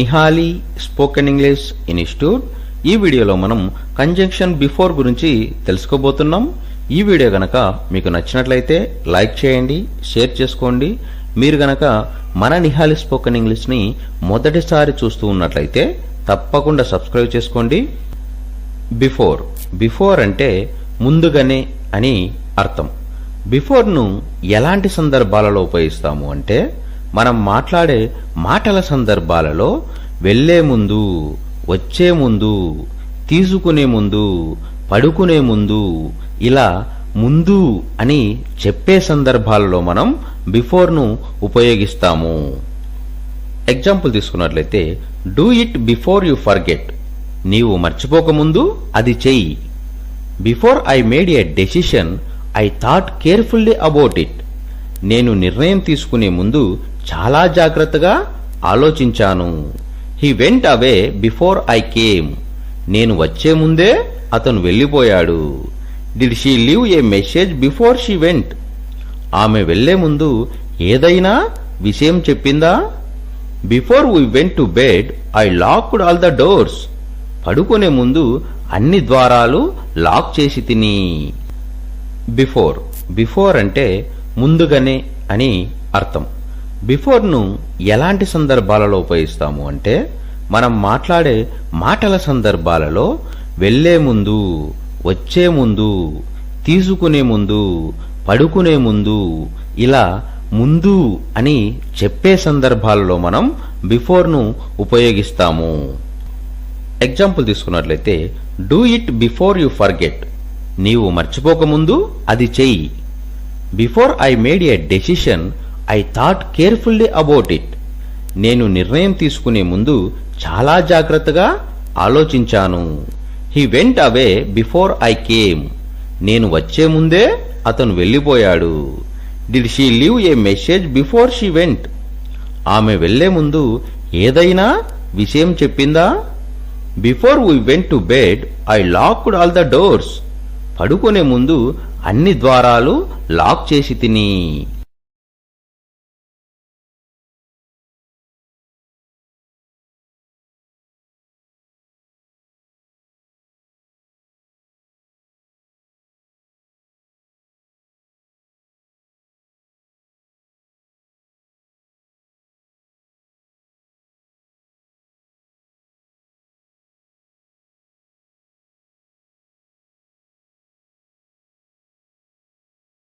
Nihali spoken English institute. ఈ వీడియోలో మనం కంజంక్షన్ బిఫోర్ గురించి తెలుసుకోబోతున్నాం. ఈ వీడియో గనక మీకు నచ్చినట్లయితే లైక్ చేయండి, షేర్ చేసుకోండి. మీరు గనక మన నిహాలి స్పోకెన్ ఇంగ్లీష్ ని మొదటిసారి చూస్తూ ఉన్నట్లయితే తప్పకుండా సబ్స్క్రైబ్ చేసుకోండి. బిఫోర్ బిఫోర్ అంటే ముందుగానే అని అర్థం. బిఫోర్ ను ఎలాంటి సందర్భాలలో ఉపయోగిస్తాము అంటే మనం మాట్లాడే మాటల సందర్భాలలో వెళ్లే ముందు, వచ్చే ముందు, తీసుకునే ముందు, పడుకునే ముందు, ఇలా ముందు అని చెప్పే సందర్భాలలో మనం బిఫోర్ ను ఉపయోగిస్తాము. ఎగ్జాంపుల్ తీసుకున్నట్లయితే do it before you forget. నీవు మర్చిపోకముందు అది చెయ్యి. Before I made a decision I thought carefully about it. నేను నిర్ణయం తీసుకునే ముందు చాలా జాగ్రత్తగా ఆలోచించాను. He went away before I came. నేను వచ్చే ముందే అతను వెళ్ళిపోయాడు. Did she leave a message before she went. ఆమె వెళ్లే ముందు ఏదైనా విషయం చెప్పిందా? Before we went to bed I locked all the doors. పడుకునే ముందు అన్ని ద్వారాలు లాక్ చేసి తిని. బిఫోర్ బిఫోర్ అంటే ముందుగానే అని అర్థం. బిఫోర్ ను ఎలాంటి సందర్భాలలో ఉపయోగిస్తాము అంటే మనం మాట్లాడే మాటల సందర్భాలలో వెళ్లే ముందు, వచ్చే ముందు, తీసుకునే ముందు, పడుకునే ముందు, ఇలా ముందు అని చెప్పే సందర్భాలలో మనం బిఫోర్ ను ఉపయోగిస్తాము. ఎగ్జాంపుల్ తీసుకున్నట్లయితే do it before you forget. నీవు మర్చిపోకముందు అది చెయ్యి. Before I made a decision I thought carefully about it. నేను నిర్ణయం తీసుకునే ముందు చాలా జాగ్రత్తగా ఆలోచించాను. He went away before I came. నేను వచ్చే ముందే అతను వెళ్ళిపోయాడు. Did she leave a message before she went. ఆమె వెళ్లే ముందు ఏదైనా విషయం చెప్పిందా? Before we went to bed I locked all the doors. పడుకునే ముందు అన్ని ద్వారాలు లాక్ చేసి తిని.